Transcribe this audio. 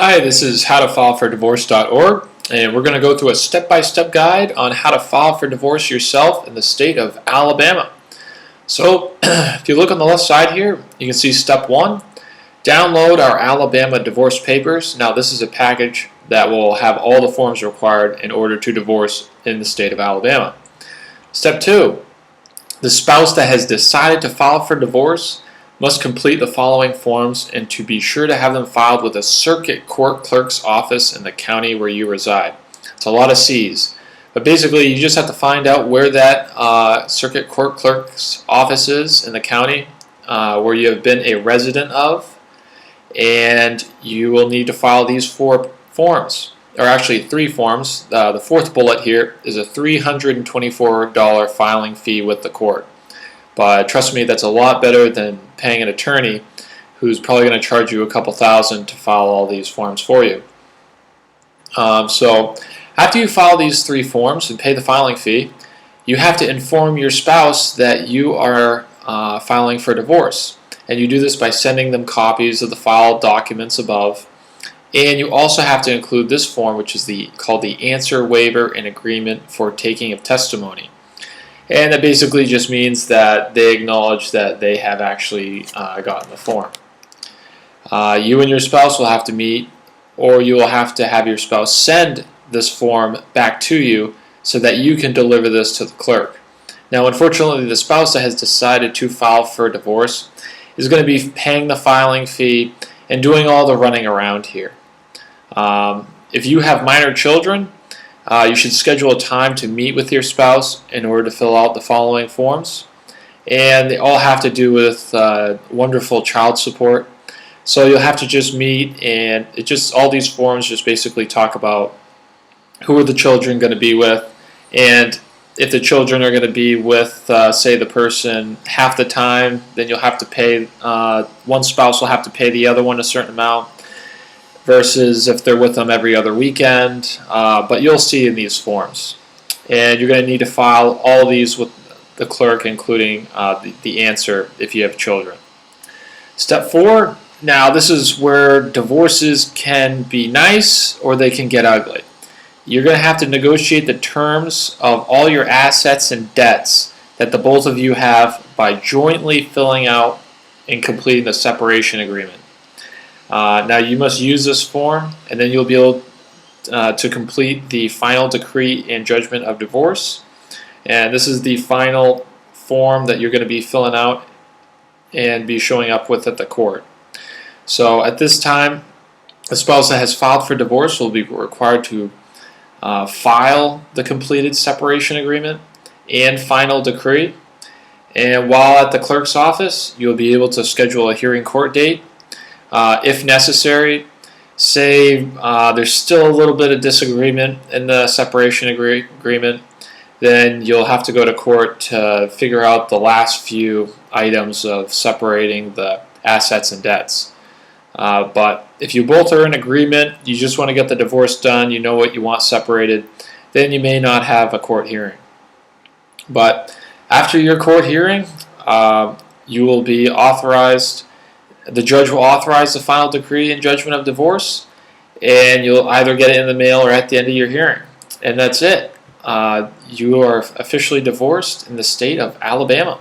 Hi, this is howtofilefordivorce.org, and we're going to go through a step-by-step guide on how to file for divorce yourself in the state of Alabama. So, if you look on the left side here, you can see step 1, download our Alabama divorce papers. Now, this is a package that will have all the forms required in order to divorce in the state of Alabama. Step 2, the spouse that has decided to file for divorce must complete the following forms and to be sure to have them filed with a circuit court clerk's office in the county where you reside. It's a lot of C's, but basically you just have to find out where that circuit court clerk's office is in the county where you have been a resident of, and you will need to file these 4 forms, or actually 3 forms. The 4th bullet here is a $324 filing fee with the court. But trust me, that's a lot better than paying an attorney who's probably going to charge you a couple thousand to file all these forms for you. So after you file these 3 forms and pay the filing fee, you have to inform your spouse that you are filing for divorce. And you do this by sending them copies of the filed documents above. And you also have to include this form, which is called the Answer, Waiver, and Agreement for Taking of Testimony. And that basically just means that they acknowledge that they have actually gotten the form. You and your spouse will have to meet, or you will have to have your spouse send this form back to you so that you can deliver this to the clerk. Now, unfortunately, the spouse that has decided to file for divorce is going to be paying the filing fee and doing all the running around here. If you have minor children, you should schedule a time to meet with your spouse in order to fill out the following forms. And they all have to do with wonderful child support. So you'll have to just meet, and all these forms just basically talk about who are the children going to be with, and if the children are going to be with, say, the person half the time, then you'll have to pay, one spouse will have to pay the other one a certain amount, versus if they're with them every other weekend, but you'll see in these forms. And you're going to need to file all these with the clerk, including the answer if you have children. Step 4, now this is where divorces can be nice or they can get ugly. You're going to have to negotiate the terms of all your assets and debts that the both of you have by jointly filling out and completing the separation agreement. Now you must use this form, and then you'll be able to complete the final decree and judgment of divorce. And this is the final form that you're going to be filling out and be showing up with at the court. So at this time, the spouse that has filed for divorce will be required to file the completed separation agreement and final decree. And while at the clerk's office, you'll be able to schedule a hearing court date. If necessary, say there's still a little bit of disagreement in the separation agreement, then you'll have to go to court to figure out the last few items of separating the assets and debts. But if you both are in agreement, you just want to get the divorce done, you know what you want separated, then you may not have a court hearing. But after your court hearing, you will be authorized. The judge will authorize the final decree and judgment of divorce, and you'll either get it in the mail or at the end of your hearing. And that's it. You are officially divorced in the state of Alabama.